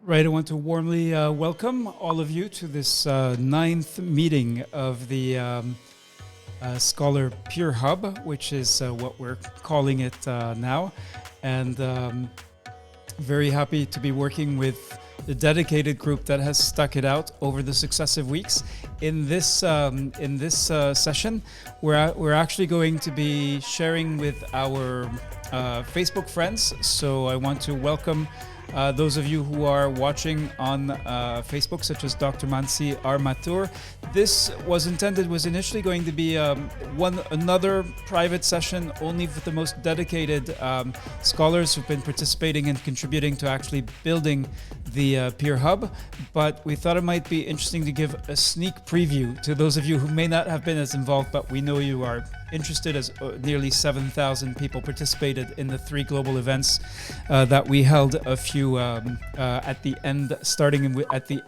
Right, I want to warmly welcome all of you to this ninth meeting of the Scholar Peer Hub, which is what we're calling it now. And very happy to be working with the dedicated group that has stuck it out over the successive weeks. In this session, we're actually going to be sharing with our Facebook friends. So I want to welcome those of you who are watching on Facebook, such as Dr. Mansi Armatur. This was initially going to be another private session only for the most dedicated scholars who've been participating and contributing to actually building the Peer Hub. But we thought it might be interesting to give a sneak preview to those of you who may not have been as involved, but we know you are interested, as nearly 7,000 people participated in the 3 global events that we held at the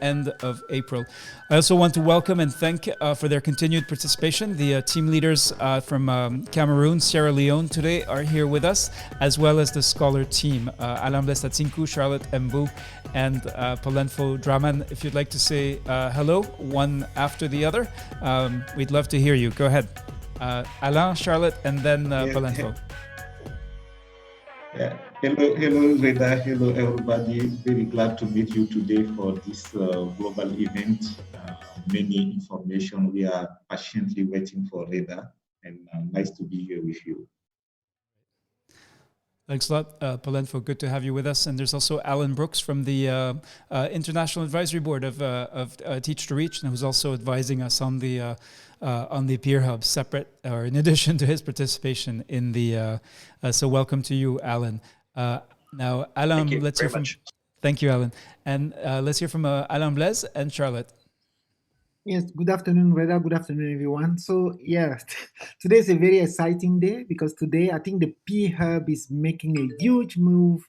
end of April. I also want to welcome and thank for their continued participation. The team leaders from Cameroon, Sierra Leone today are here with us, as well as the scholar team, Alain Blestatsinku, Charlotte Mbu, and Polenfo Draman. If you'd like to say hello, one after the other, we'd love to hear you. Go ahead. Alain, Charlotte, and then Polenfo. Yeah. Hello, Reda. Hello, everybody. Very glad to meet you today for this global event. Many information. We are patiently waiting for Reda, and nice to be here with you. Thanks a lot, Polenfo. Good to have you with us. And there's also Alan Brooks from the International Advisory Board of Teach to Reach, and who's also advising us on the Peer Hub, separate or in addition to his participation in the. So welcome to you, Alan. Now, Alain, let's hear from. Thank you, Alan. And let's hear from Alain Blaise and Charlotte. Yes, good afternoon, Reda. Good afternoon, everyone. So, yeah, today is a very exciting day because today I think the Peer Hub is making a huge move,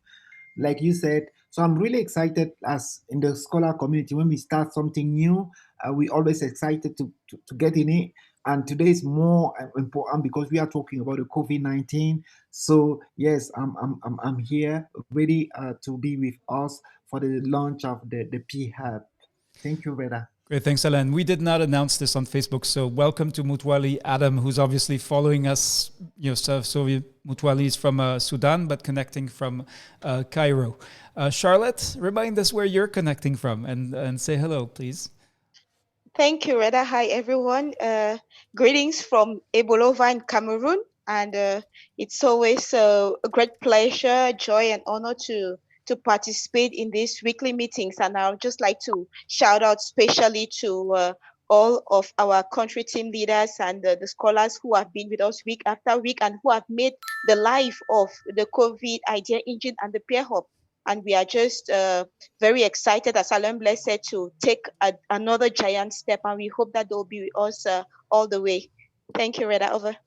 like you said. So I'm really excited as in the scholar community, when we start something new, we always excited to get in it. And today is more important because we are talking about the COVID-19. So yes, I'm here ready to be with us for the launch of the Peer Hub. Thank you, Reda. Great, thanks, Alain. We did not announce this on Facebook, so welcome to Mutwali Adam, who's obviously following us. So Mutwali is from Sudan, but connecting from Cairo. Charlotte, remind us where you're connecting from and say hello, please. Thank you, Reda. Hi, everyone. Greetings from Ebolova in Cameroon. And it's always a great pleasure, joy, and honor to participate in these weekly meetings. And I would just like to shout out especially to all of our country team leaders and the scholars who have been with us week after week and who have made the life of the COVID Idea Engine and the Peer Hub. And we are just very excited, as Alain Blaise said, to take another giant step. And we hope that they'll be with us all the way. Thank you, Reda. Over.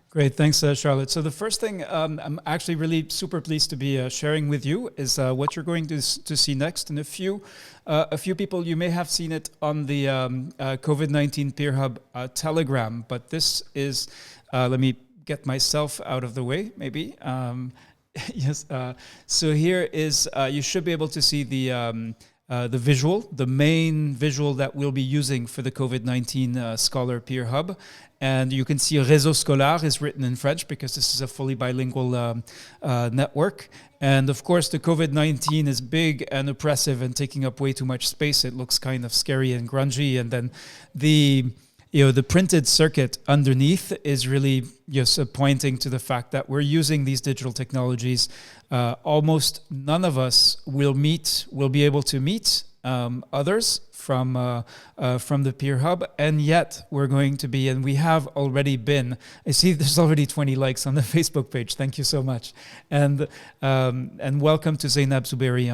Great, thanks, Charlotte. So the first thing I'm actually really super pleased to be sharing with you is what you're going to see next. And a few people, you may have seen it on the COVID-19 Peer Hub Telegram, but this is, let me get myself out of the way, maybe. Yes. So here is, you should be able to see the visual, the main visual that we'll be using for the COVID-19 Scholar Peer Hub. And you can see Réseau Scolaire is written in French because this is a fully bilingual network. And of course, the COVID-19 is big and oppressive and taking up way too much space. It looks kind of scary and grungy. And then the printed circuit underneath is really just pointing to the fact that we're using these digital technologies. Almost none of us will be able to meet others from the Peer Hub, and yet we're going to be, and we have already been. I see there's already 20 likes on the Facebook page. Thank you so much, and welcome to Zainab Zuberi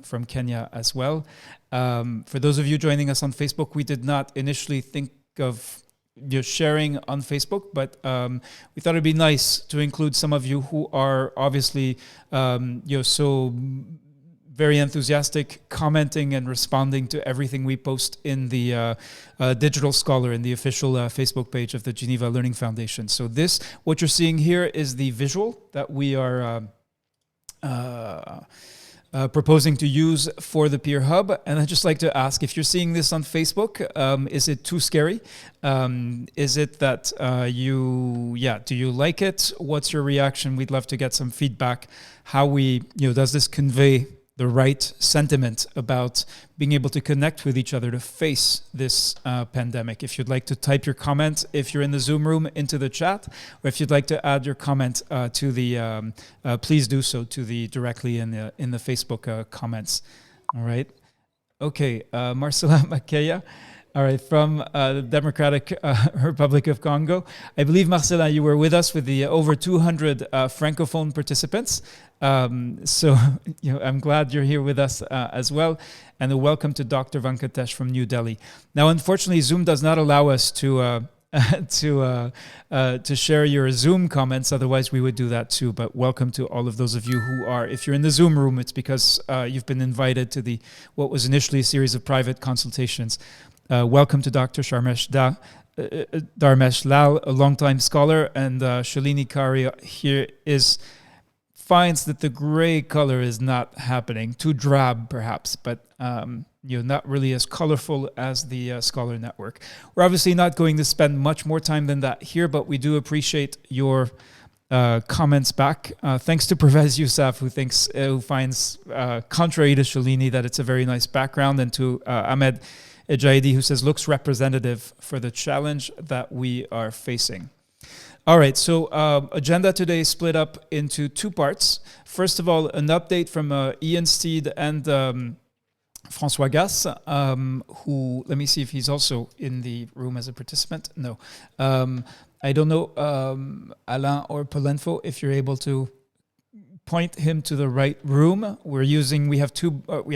from Kenya as well. For those of you joining us on Facebook, we did not initially think of sharing on Facebook, but we thought it'd be nice to include some of you who are obviously so very enthusiastic, commenting and responding to everything we post in the Digital Scholar, in the official Facebook page of the Geneva Learning Foundation. So what you're seeing here is the visual that we are proposing to use for the Peer Hub. And I'd just like to ask, if you're seeing this on Facebook, is it too scary? Is it that do you like it? What's your reaction? We'd love to get some feedback. How does this convey the right sentiment about being able to connect with each other to face this pandemic? If you'd like to type your comment, if you're in the Zoom room, into the chat, or if you'd like to add your comment to the, please do so directly in the Facebook comments. All right. Okay, Marcela Makeya. All right, from the Democratic Republic of Congo. I believe, Marcela, you were with us with the over 200 Francophone participants. So I'm glad you're here with us as well. And a welcome to Dr. Venkatesh from New Delhi. Now, unfortunately, Zoom does not allow us to share your Zoom comments. Otherwise, we would do that too. But welcome to all of those of you who are. If you're in the Zoom room, it's because you've been invited to what was initially a series of private consultations. Welcome to Dr. Dharmesh Lal, a longtime scholar, and Shalini Kari here finds that the gray color is not happening, too drab perhaps, but not really as colorful as the Scholar Network. We're obviously not going to spend much more time than that here, but we do appreciate your comments back. Thanks to Pervez Yousaf, who finds, contrary to Shalini, that it's a very nice background, and to Ahmed Ejaidi, who says, looks representative for the challenge that we are facing. All right, so agenda today is split up into two parts. First of all, an update from Ian Steed and François Gass, who, let me see if he's also in the room as a participant. No. I don't know, Alain or Polenfo, if you're able to point him to the right room. We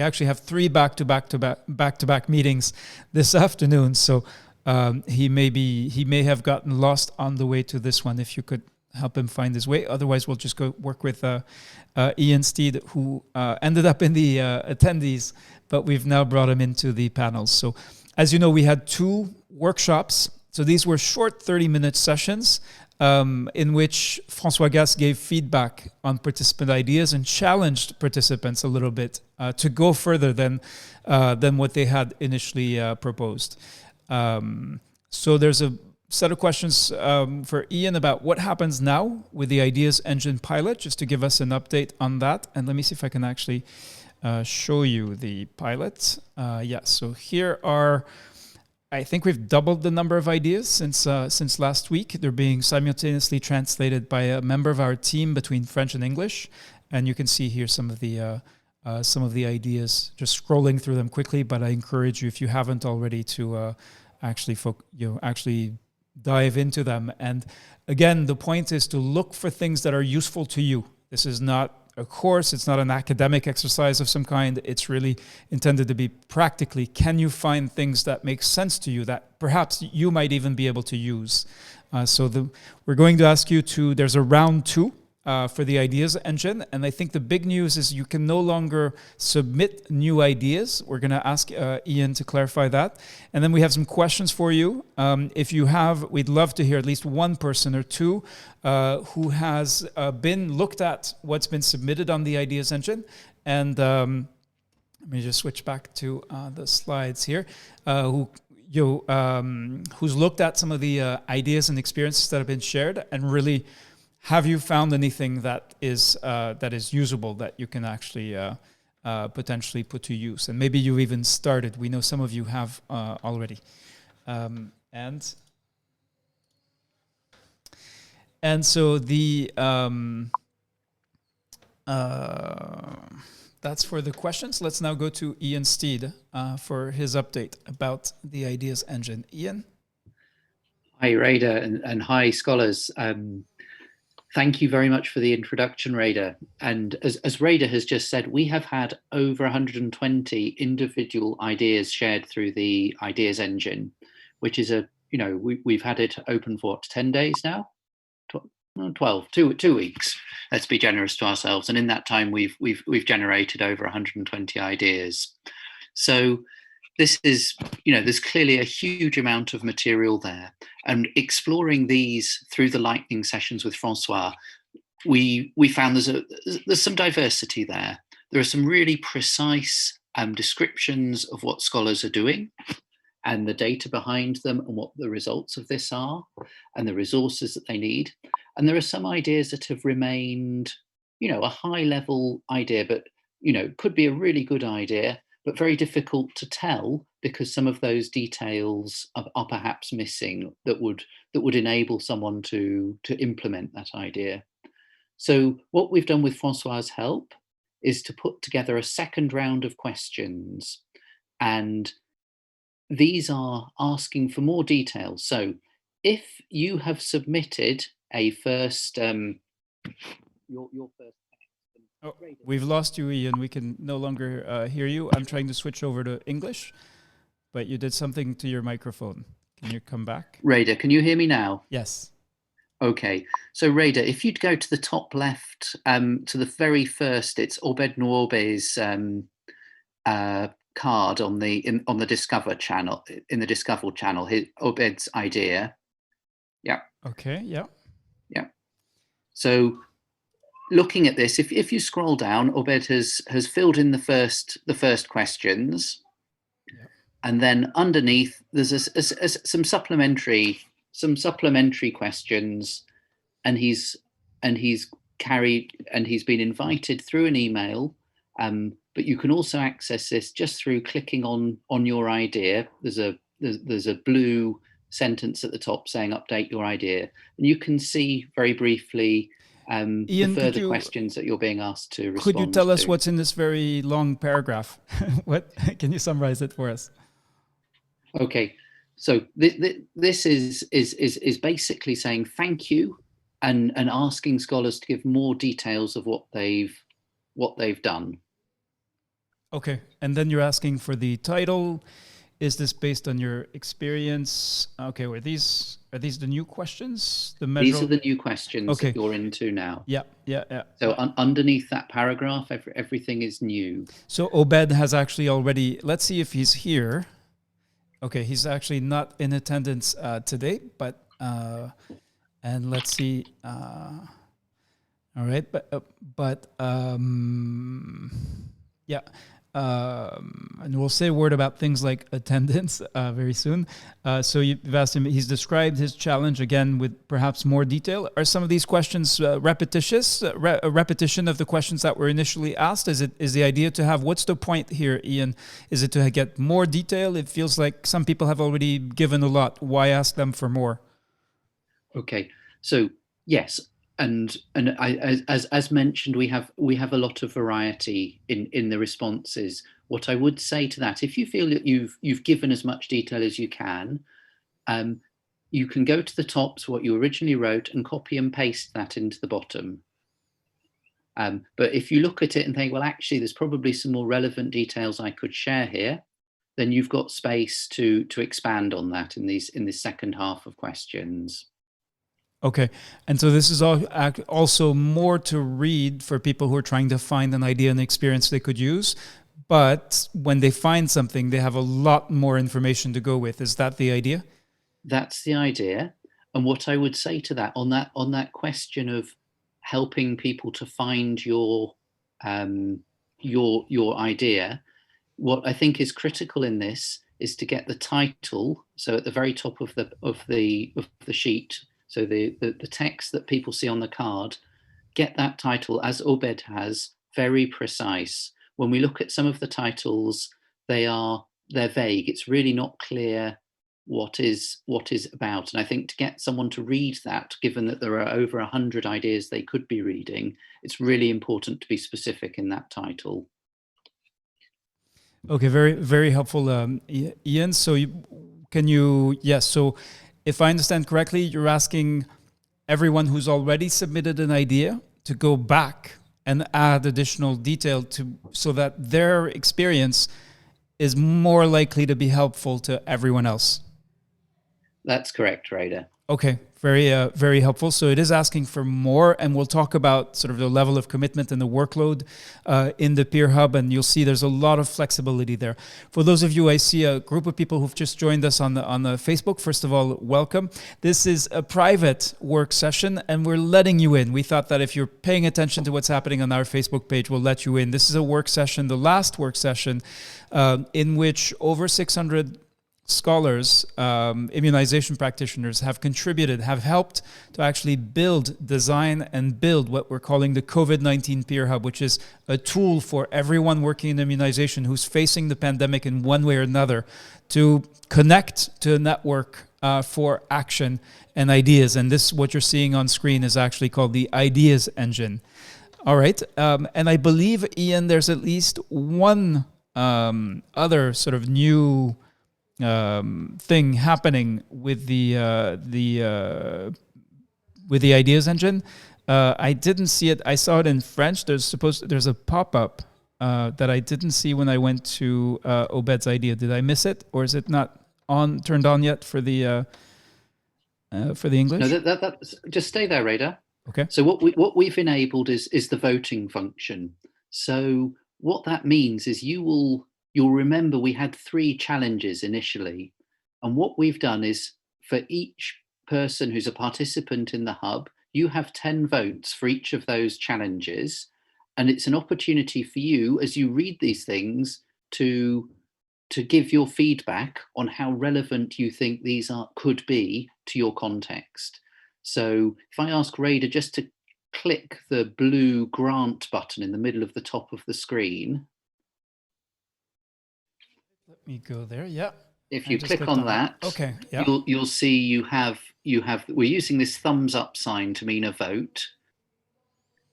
actually have three back-to-back meetings this afternoon. So he may have gotten lost on the way to this one. If you could help him find his way. Otherwise, we'll just go work with Ian Steed, who ended up in the attendees, but we've now brought him into the panels. So as you know, we had two workshops. So these were short 30-minute sessions in which François Gass gave feedback on participant ideas and challenged participants a little bit to go further than what they had initially proposed. So there's a set of questions for Ian about what happens now with the Ideas Engine pilot, just to give us an update on that. And let me see if I can actually show you the pilot. So here are, I think we've doubled the number of ideas since last week. They're being simultaneously translated by a member of our team between French and English. And you can see here some of the ideas, just scrolling through them quickly. But I encourage you, if you haven't already, to actually dive into them. And again, the point is to look for things that are useful to you. This is not a course. It's not an academic exercise of some kind. It's really intended to be practically. Can you find things that make sense to you that perhaps you might even be able to use? We're going to ask you to, there's a round 2 for the Ideas Engine. And I think the big news is you can no longer submit new ideas. We're going to ask Ian to clarify that. And then we have some questions for you. If you have, we'd love to hear at least one person or two who has been looked at what's been submitted on the Ideas Engine. And let me just switch back to the slides here. Who's looked at some of the ideas and experiences that have been shared, and really, have you found anything that is usable that you can actually potentially put to use? And maybe you even started. We know some of you have already. And so that's for the questions. Let's now go to Ian Steed for his update about the Ideas Engine. Ian? Hi, Rada, and hi, scholars. Thank you very much for the introduction, Rada. And as Rada has just said, we have had over 120 individual ideas shared through the Ideas Engine, which is we've had it open for 10 days now? 2 weeks. Let's be generous to ourselves. And in that time, we've generated over 120 ideas. So this is, there's clearly a huge amount of material there. And exploring these through the lightning sessions with François, we found there's some diversity there. there are some really precise descriptions of what scholars are doing and the data behind them and what the results of this are and the resources that they need. And there are some ideas that have remained, a high level idea, but, could be a really good idea, but very difficult to tell because some of those details are perhaps missing that would enable someone to implement that idea. So what we've done with Francois's help is to put together a second round of questions, and these are asking for more details. So if you have submitted a first your first text, Oh, we've lost you, Ian. We can no longer hear you. I'm trying to switch over to English, but you did something to your microphone. Can you come back? Raider, can you hear me now? Yes. Okay, so Raider, if you'd go to the top left, to the very first, it's Obed Nworbe's card on the Discover channel, in the Discover channel, Obed's idea. Yeah. Okay. Yeah. Yeah. So looking at this, if you scroll down, Obed has filled in the first questions, yeah. And then underneath there's some supplementary questions, and he's been invited through an email. But you can also access this just through clicking on your idea. There's a blue sentence at the top saying update your idea, and you can see very briefly Ian, the further questions that you're being asked to respond to. Could you tell us what's in this very long paragraph? What can you summarize it for us? Okay, so this is basically saying thank you and asking scholars to give more details of what they've done. Okay, and then you're asking for the title. Is this based on your experience? Okay, are these the new questions? These are the new questions that you're into now. Yeah. So underneath that paragraph, everything is new. So Obed has actually already. Let's see if he's here. Okay, he's actually not in attendance today, but and let's see. All right, but yeah. And we'll say a word about things like attendance very soon. So you've asked him, he's described his challenge again with perhaps more detail. Are some of these questions repetitious, a repetition of the questions that were initially asked? Is the idea to have, what's the point here, Ian? Is it to get more detail? It feels like some people have already given a lot. Why ask them for more? Okay, so yes. And as mentioned, we have a lot of variety in the responses. What I would say to that, if you feel that you've given as much detail as you can go to the top to what you originally wrote and copy and paste that into the bottom. But if you look at it and think, well, actually, there's probably some more relevant details I could share here, then you've got space to expand on that in this second half of questions. Okay, and so this is also more to read for people who are trying to find an idea and experience they could use. But when they find something, they have a lot more information to go with. Is that the idea? That's the idea. And what I would say to that, on that question of helping people to find your idea, what I think is critical in this is to get the title. So at the very top of the sheet. So the text that people see on the card, get that title, as Obed has, very precise. When we look at some of the titles, they're vague. It's really not clear what is about. And I think to get someone to read that, given that there are over 100 ideas they could be reading, it's really important to be specific in that title. Okay, very, very helpful, Ian. So so if I understand correctly, you're asking everyone who's already submitted an idea to go back and add additional detail so that their experience is more likely to be helpful to everyone else. That's correct, Raider. Okay, very helpful. So it is asking for more, and we'll talk about sort of the level of commitment and the workload in the Peer Hub, and you'll see there's a lot of flexibility there. For those of you, I see a group of people who've just joined us on the Facebook. First of all, welcome. This is a private work session, and we're letting you in. We thought that if you're paying attention to what's happening on our Facebook page, we'll let you in. This is a work session, the last work session, in which over 600 scholars, immunization practitioners have contributed, have helped to actually design and build what we're calling the COVID-19 Peer Hub, which is a tool for everyone working in immunization who's facing the pandemic in one way or another to connect to a network for action and ideas. And this, what you're seeing on screen, is actually called the Ideas Engine. All right. And I believe, Ian, there's at least one other sort of new thing happening with the Ideas Engine. I didn't see it. I saw it in French. There's a pop-up that I didn't see when I went to Obed's idea. Did I miss it, or is it not turned on yet for the English? No, just stay there, Radar. Okay. So what we've enabled is the voting function. So what that means is you'll remember we had 3 challenges initially. And what we've done is, for each person who's a participant in the hub, you have 10 votes for each of those challenges. And it's an opportunity for you, as you read these things, to give your feedback on how relevant you think these could be to your context. So if I ask Radar just to click the blue grant button in the middle of the top of the screen. Let me go there. Yeah. If you click on that, okay, yeah. you'll see you have we're using this thumbs up sign to mean a vote.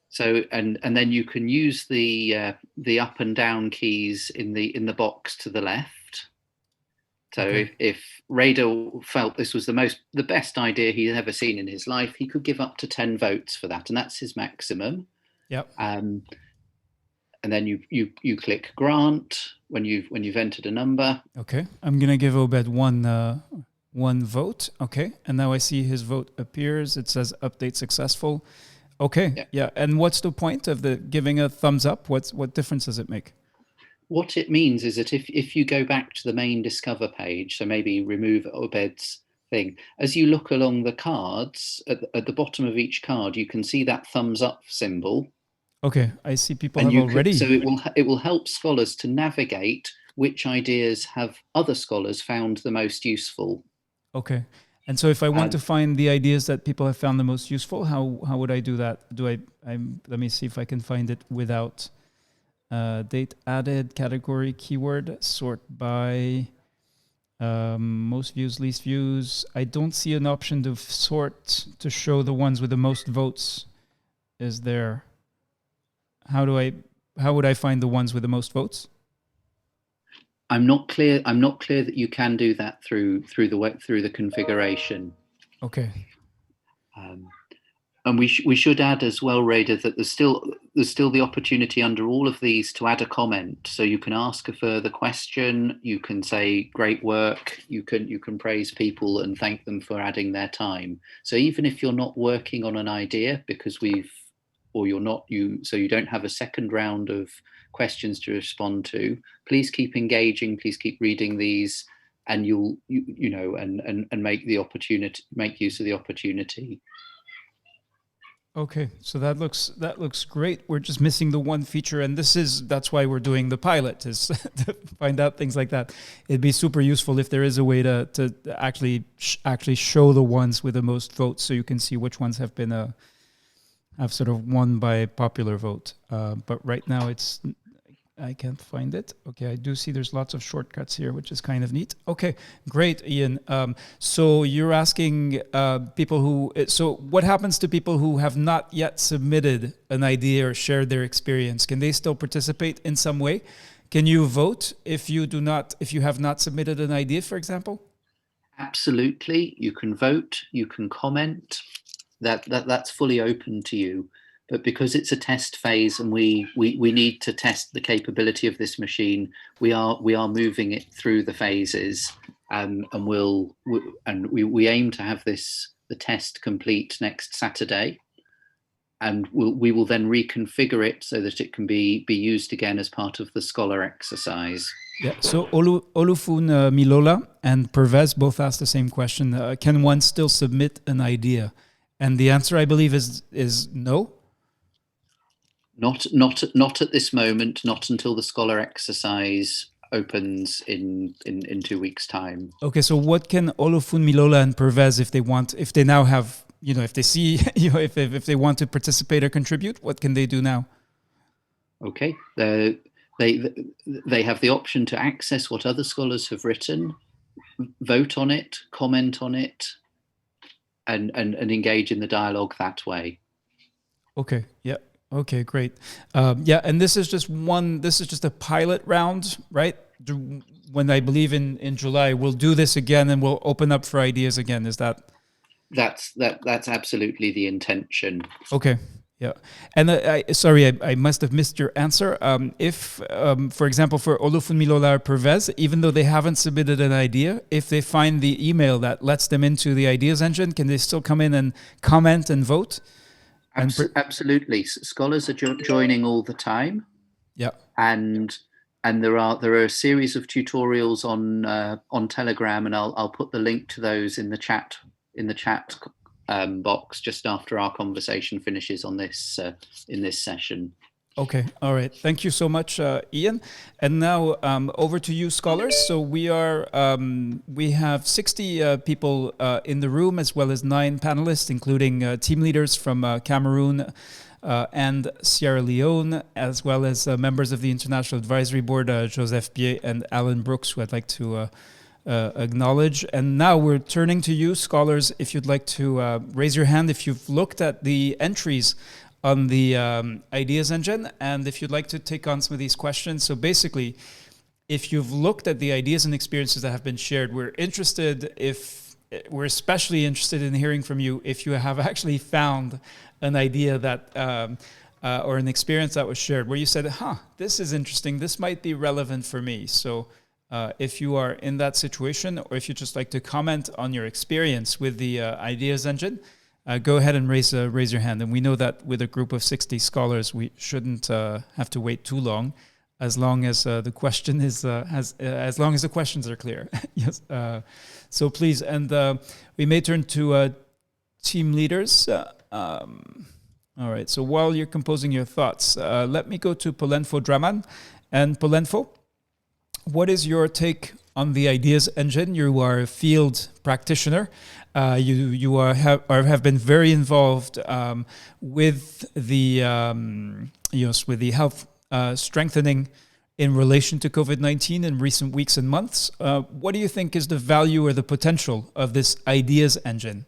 So and then you can use the up and down keys in the box to the left. So okay. if Radar felt this was the best idea he'd ever seen in his life, he could give up to 10 votes for that, and that's his maximum. Yep. And then you click grant when you've entered a number. Okay, I'm gonna give Obed one vote. Okay, and now I see his vote appears. It says update successful. Okay, yeah. And what's the point of the giving a thumbs up? What difference does it make? What it means is that if you go back to the main Discover page, so maybe remove Obed's thing, as you look along the cards, at the bottom of each card, you can see that thumbs up symbol. Okay, I see people have already. So it will help scholars to navigate which ideas have other scholars found the most useful. Okay, and so if I want to find the ideas that people have found the most useful, how would I do that? Let me see if I can find it without date added, category, keyword, sort by most views, least views. I don't see an option to sort to show the ones with the most votes. Is there? How would I find the ones with the most votes? I'm not clear that you can do that through the configuration. Okay. And we should add as well, Radar, that there's still the opportunity under all of these to add a comment. So you can ask a further question. You can say great work. You can praise people and thank them for adding their time. So even if you're not working on an idea because so you don't have a second round of questions to respond to, please keep engaging, please keep reading these, and and make use of the opportunity. Okay, so that looks great. We're just missing the one feature, and that's why we're doing the pilot, is to find out things like that. It'd be super useful if there is a way to actually show the ones with the most votes, so you can see which ones have been have sort of won by popular vote. But right now I can't find it. Okay, I do see there's lots of shortcuts here, which is kind of neat. Okay, great, Ian. So you're asking people who, so what happens to people who have not yet submitted an idea or shared their experience? Can they still participate in some way? Can you vote if you have not submitted an idea, for example? Absolutely, you can vote, you can comment. That's fully open to you. But because it's a test phase and we need to test the capability of this machine, we are moving it through the phases, and we aim to have this the test complete next Saturday, and we will then reconfigure it so that it can be used again as part of the scholar exercise. Yeah, so Olufun Milola and Pervez both asked the same question. Can one still submit an idea? And the answer, I believe, is no. Not at this moment, not until the scholar exercise opens in 2 weeks' time. Okay, so what can Olufun Milola and Pervez, if they now have, if they see, if they want to participate or contribute, what can they do now? Okay, they have the option to access what other scholars have written, vote on it, comment on it, and engage in the dialogue that way. Okay, yeah. Okay, great. Yeah, and this is just a pilot round, right? When I believe in July, we'll do this again and we'll open up for ideas again. Is that? That's absolutely the intention. Okay. Yeah. And I must have missed your answer. If, for example, for Olufun Milola or Pervez, even though they haven't submitted an idea, if they find the email that lets them into the ideas engine, can they still come in and comment and vote? Absolutely. Scholars are joining all the time. Yeah. And there are a series of tutorials on Telegram, and I'll put the link to those in the chat box just after our conversation finishes on this in this session. Okay, all right. Thank you so much, Ian. And now over to you, scholars. So we have 60 people in the room, as well as 9 panelists, including team leaders from Cameroon and Sierra Leone, as well as members of the International Advisory Board, Joseph Bier and Alan Brooks, who I'd like to acknowledge. And now we're turning to you, scholars, if you'd like to raise your hand if you've looked at the entries on the ideas engine, and if you'd like to take on some of these questions. So basically, if you've looked at the ideas and experiences that have been shared, we're especially interested in hearing from you if you have actually found an idea that or an experience that was shared where you said, this is interesting, this might be relevant for me. So if you are in that situation, or if you'd just like to comment on your experience with the ideas engine, go ahead and raise your hand. And we know that with a group of 60 scholars, we shouldn't have to wait too long, as long as the question is as long as the questions are clear. Yes. So please, and we may turn to team leaders. All right. So while you're composing your thoughts, let me go to Polenfo Draman. And Polenfo, what is your take on the ideas engine? You are a field practitioner. You have been very involved with the with the health strengthening in relation to COVID-19 in recent weeks and months. What do you think is the value or the potential of this ideas engine?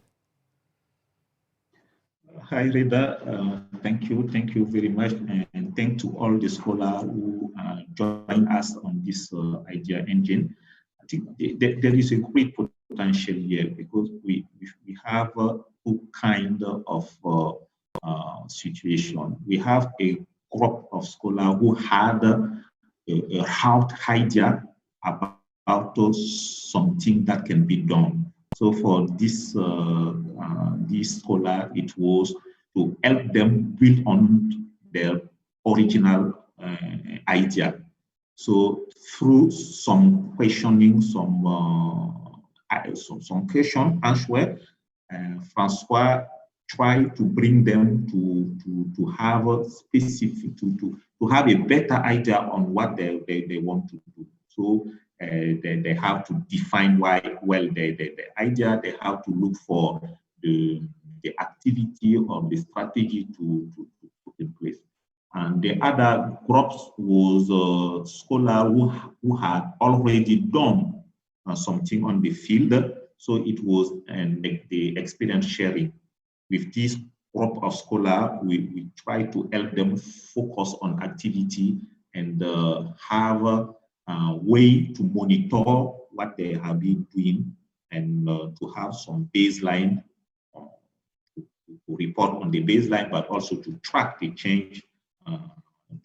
Hi, Reda. Thank you very much, and thank to all the scholars who join us on this idea engine. I think there is a great potential here, because we have two kind of situation. We have a group of scholars who had a hard idea about something that can be done. So for this scholar, it was to help them build on their original idea. So through some questioning, some question answer, Francois tried to bring them to have a specific to have a better idea on what they want to do. So they have to define the idea. They have to look for the activity or the strategy to put in place. And the other groups was scholars who had already done something on the field. So it was the experience sharing. With this group of scholars, we try to help them focus on activity and have a way to monitor what they have been doing, and to have some baseline, to report on the baseline, but also to track the change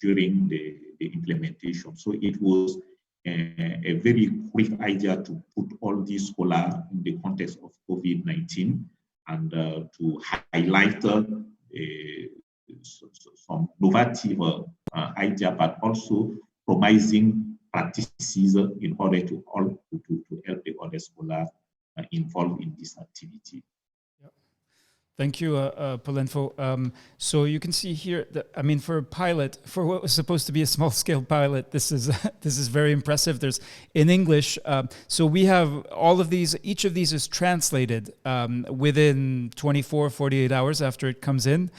during the implementation. So it was a very quick idea to put all these scholars in the context of COVID-19. and to highlight some innovative idea, but also promising practices in order to help the other scholars involved in this activity. Thank you, Polenfo. So you can see here that, I mean, for a pilot, for what was supposed to be a small-scale pilot, this is this is very impressive. There's in English, so we have all of these. Each of these is translated within 24, 48 hours after it comes in.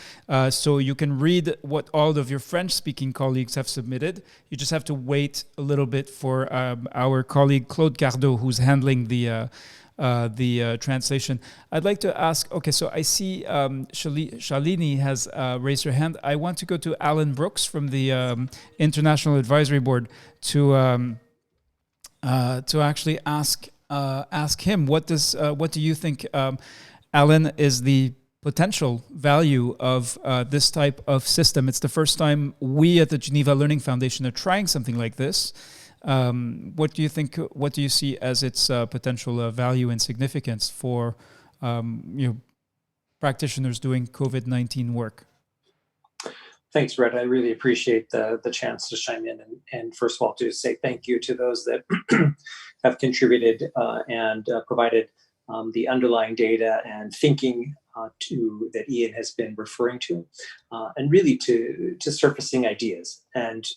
So you can read what all of your French-speaking colleagues have submitted. You just have to wait a little bit for our colleague Claude Cardot, who's handling the translation. I'd like to ask, okay, so I see Shalini has raised her hand. I want to go to Alan Brooks from the International Advisory Board to actually ask him, what do you think, Alan, is the potential value of this type of system? It's the first time we at the Geneva Learning Foundation are trying something like this. What do you think? What do you see as its potential value and significance for practitioners doing COVID-19 work? Thanks, Red. I really appreciate the chance to chime in, and first of all, to say thank you to those that have contributed and provided the underlying data and thinking that Ian has been referring to, and really to surfacing ideas. And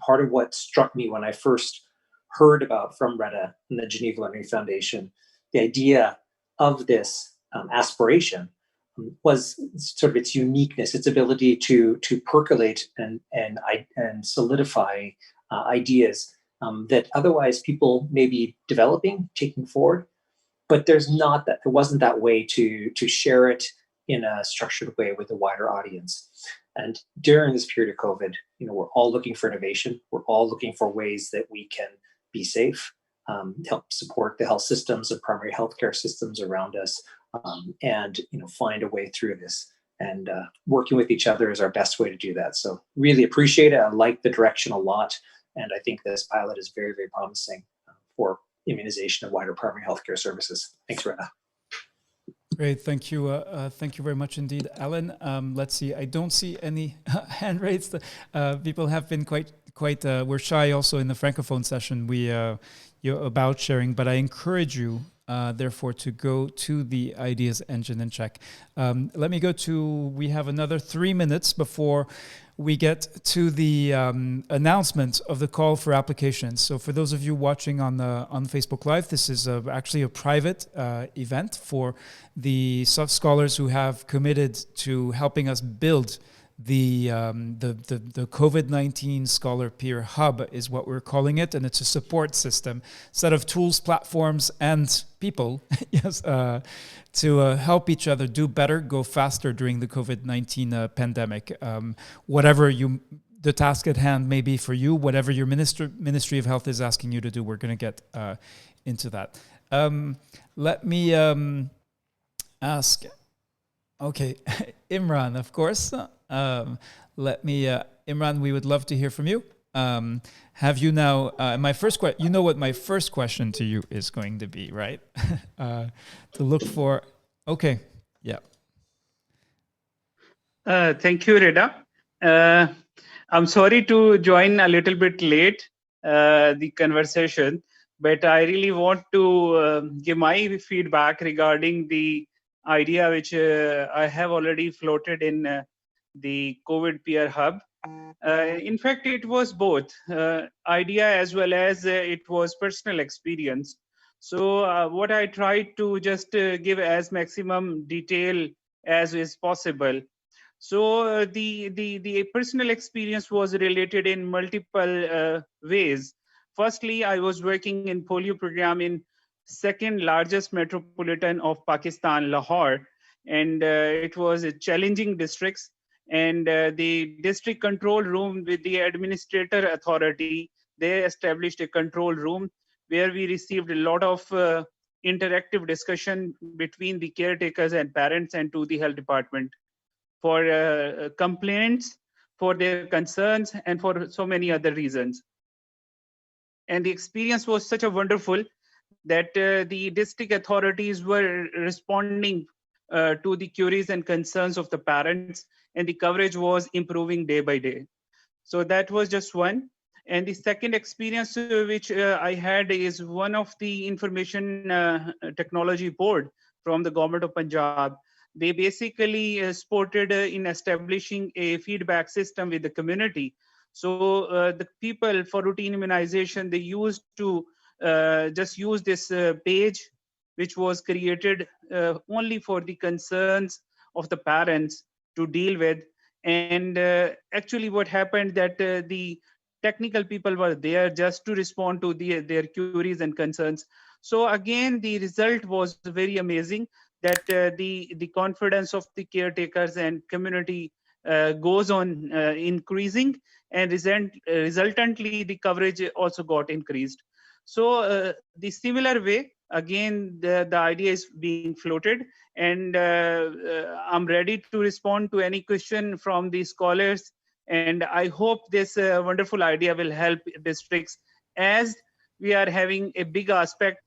part of what struck me when I first heard about from Retta and the Geneva Learning Foundation, the idea of this aspiration was sort of its uniqueness, its ability to percolate and solidify ideas that otherwise people may be developing, taking forward, but there wasn't that way to share it in a structured way with a wider audience. And during this period of COVID, we're all looking for innovation. We're all looking for ways that we can be safe, help support the health systems and primary healthcare systems around us, and find a way through this. And working with each other is our best way to do that. So really appreciate it. I like the direction a lot, and I think this pilot is very, very promising for immunization of wider primary healthcare services. Thanks, Rena. Great, thank you. Thank you very much indeed, Alan. Let's see, I don't see any hand raised. People have been quite. We're shy also in the Francophone session about sharing, but I encourage you, therefore, to go to the ideas engine and check. Let me go to. We have another 3 minutes before we get to the announcement of the call for applications. So for those of you watching on Facebook Live, this is actually a private event for the soft scholars who have committed to helping us build the COVID-19 Scholar Peer Hub is what we're calling it, and it's a support system, set of tools, platforms, and people, yes, to help each other do better, go faster during the COVID-19 pandemic. Whatever the task at hand may be for you, whatever your Ministry of Health is asking you to do, we're going to get into that. Let me ask. Okay, Imran, of course. Imran, we would love to hear from you. Have you now, my first question, you know what my first question to you is going to be, right? To look for, okay, yeah. Thank you, Reda. I'm sorry to join a little bit late, the conversation, but I really want to give my feedback regarding the idea which I have already floated in the COVID Peer Hub. In fact, it was both idea as well as it was personal experience. So what I tried to just give as maximum detail as is possible. So the personal experience was related in multiple ways. Firstly, I was working in polio program in second largest metropolitan of Pakistan, Lahore, and it was a challenging districts. And the district control room with the administrator authority, they established a control room where we received a lot of interactive discussion between the caretakers and parents and to the health department for complaints, for their concerns, and for so many other reasons. And the experience was such a wonderful that the district authorities were responding to the queries and concerns of the parents, and the coverage was improving day by day. So that was just one. And the second experience which I had is one of the information technology board from the government of Punjab. They basically supported in establishing a feedback system with the community. So the people for routine immunization, they used to just use this page, which was created only for the concerns of the parents to deal with. And actually what happened that the technical people were there just to respond to their queries and concerns. So again, the result was very amazing, that the confidence of the caretakers and community goes on increasing, and resultantly the coverage also got increased. So the similar way, again, the idea is being floated, and I'm ready to respond to any question from the scholars. And I hope this wonderful idea will help districts, as we are having a big aspect,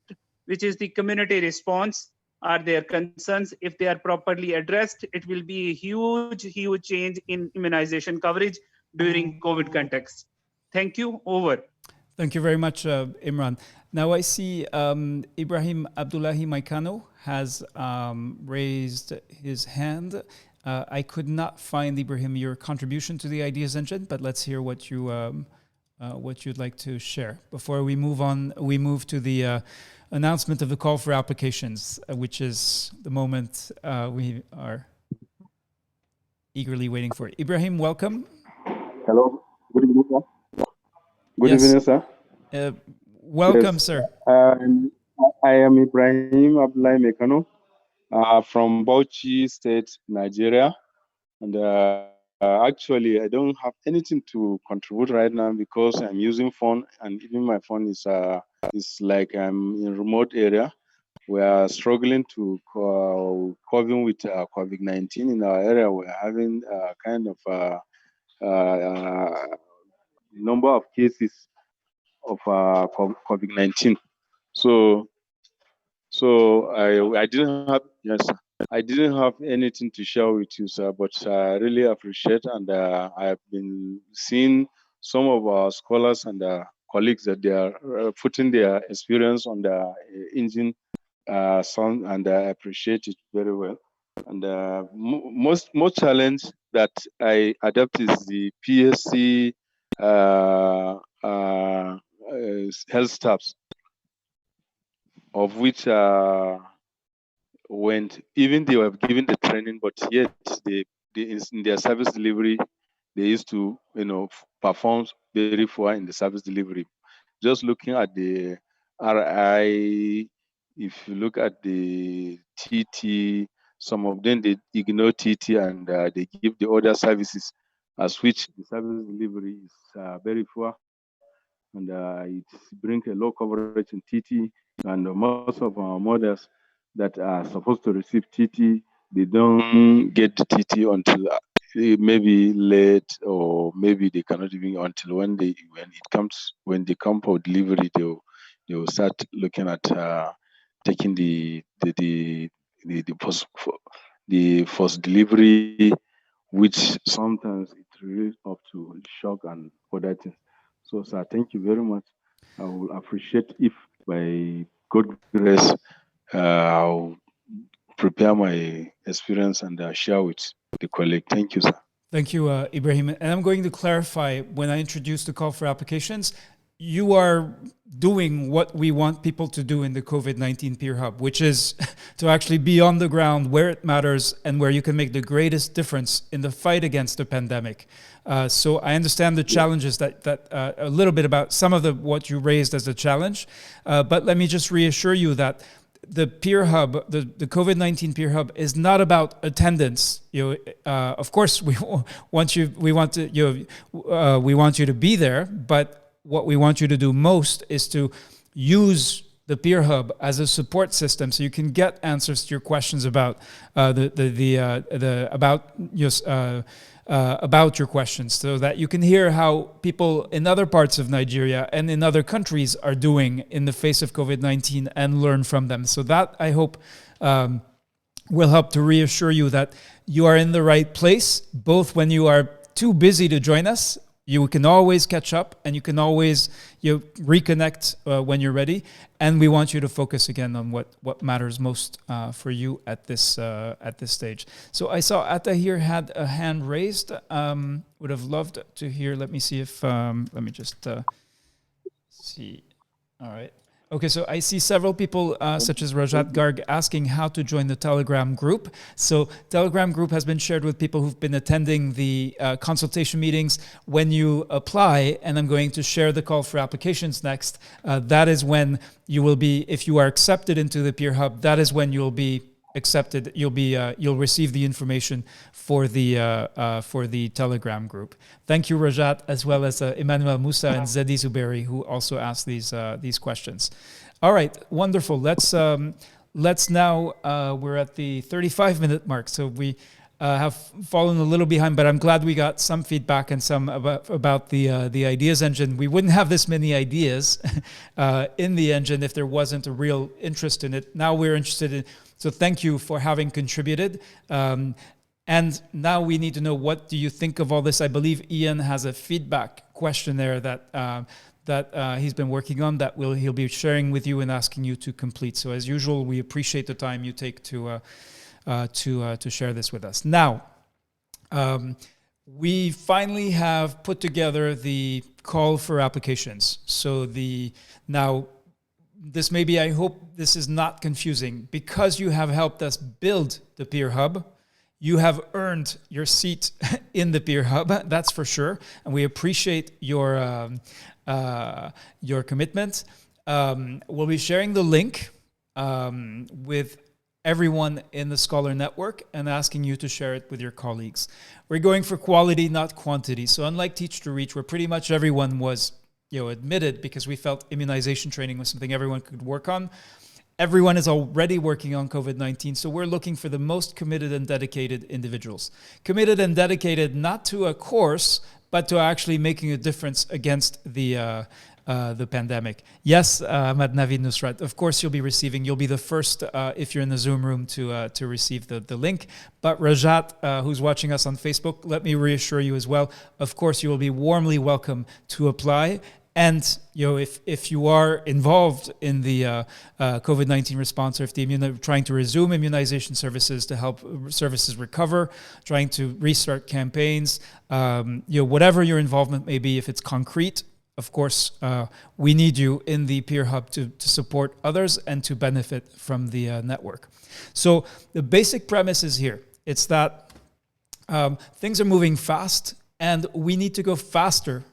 which is the community response. Are their concerns? If they are properly addressed, it will be a huge change in immunization coverage during COVID context. Thank you. Over. Thank you very much, Imran. Now I see Ibrahim Abdullahi Maikano has raised his hand. I could not find, Ibrahim, your contribution to the ideas engine, but let's hear what you'd like to share before we move on. We move to the announcement of the call for applications, which is the moment we are eagerly waiting for. Ibrahim, welcome. Hello. Good evening, sir. Good Yes. evening, sir. Welcome, Yes. sir. I am Ibrahim Abdullahi Mekano from Bauchi State, Nigeria. And actually, I don't have anything to contribute right now because I'm using phone, and even my phone is like I'm in a remote area. We are struggling to coping with COVID-19 in our area. We're having kind of number of cases of COVID-19. So I didn't have, yes, I didn't have anything to share with you, sir, but I really appreciate, and I have been seeing some of our scholars and colleagues that they are putting their experience on the engine sound, and I appreciate it very well. And most challenge that I adapt is the PSC health staffs, of which went, even they were given the training, but yet they in their service delivery, they used to perform very poor in the service delivery. Just looking at the RI, if you look at the TT, some of them they ignore TT and they give the other services, as which the service delivery is very poor, and it brings a low coverage in TT. And most of our mothers that are supposed to receive TT, they don't get the TT until maybe late, or maybe they cannot even until when they come for delivery, they will start looking at taking the first delivery, which sometimes it relates up to shock and other things. So, sir, thank you very much. I will appreciate if by God grace, I'll prepare my experience and share with the colleague. Thank you, sir. Thank you, Ibrahim. And I'm going to clarify, when I introduce the call for applications, you are doing what we want people to do in the COVID-19 Peer Hub, which is to actually be on the ground where it matters and where you can make the greatest difference in the fight against the pandemic. So I understand the challenges that a little bit about some of what you raised as a challenge, but let me just reassure you that the Peer Hub, the COVID-19 Peer Hub, is not about attendance. Of course, we want you to be there, but what we want you to do most is to use the Peer Hub as a support system, so you can get answers to your questions about about your questions, so that you can hear how people in other parts of Nigeria and in other countries are doing in the face of COVID-19 and learn from them. So that, I hope, will help to reassure you that you are in the right place, both when you are too busy to join us. You can always catch up, and you can always reconnect when you're ready. And we want you to focus again on what matters most for you at this stage. So I saw Atta here had a hand raised. Would have loved to hear. Let me see if let me just see. All right. Okay, so I see several people, such as Rajat Garg, asking how to join the Telegram group. So Telegram group has been shared with people who've been attending the consultation meetings. When you apply, and I'm going to share the call for applications next, that is when you will be, if you are accepted into the Peer Hub, that is when you'll be accepted. You'll receive the information for the Telegram group. Thank you, Rajat, as well as Emmanuel Musa and Zedi Zuberi, who also asked these questions. All right, wonderful. Let's now. We're at the 35-minute mark, so we have fallen a little behind, but I'm glad we got some feedback and some about the ideas engine. We wouldn't have this many ideas in the engine if there wasn't a real interest in it. Now we're interested in. So thank you for having contributed. And now we need to know, what do you think of all this? I believe Ian has a feedback questionnaire that he's been working on that he'll be sharing with you and asking you to complete. So as usual, we appreciate the time you take to share this with us. Now, we finally have put together the call for applications. So this may be, I hope this is not confusing. Because you have helped us build the Peer Hub, you have earned your seat in the Peer Hub, that's for sure. And we appreciate your commitment. We'll be sharing the link with everyone in the Scholar Network and asking you to share it with your colleagues. We're going for quality, not quantity. So unlike Teach to Reach, where pretty much everyone was admitted because we felt immunization training was something everyone could work on, everyone is already working on COVID-19. So we're looking for the most committed and dedicated individuals. Committed and dedicated not to a course, but to actually making a difference against the pandemic. Yes, Ahmad Navid Nusrat, of course you'll be the first, if you're in the Zoom room, to receive the link. But Rajat, who's watching us on Facebook, let me reassure you as well, of course you will be warmly welcome to apply. And if you are involved in the COVID-19 response, or if trying to resume immunization services to help services recover, trying to restart campaigns, whatever your involvement may be, if it's concrete, of course, we need you in the Peer Hub to support others and to benefit from the network. So the basic premise is here. It's that things are moving fast, and we need to go faster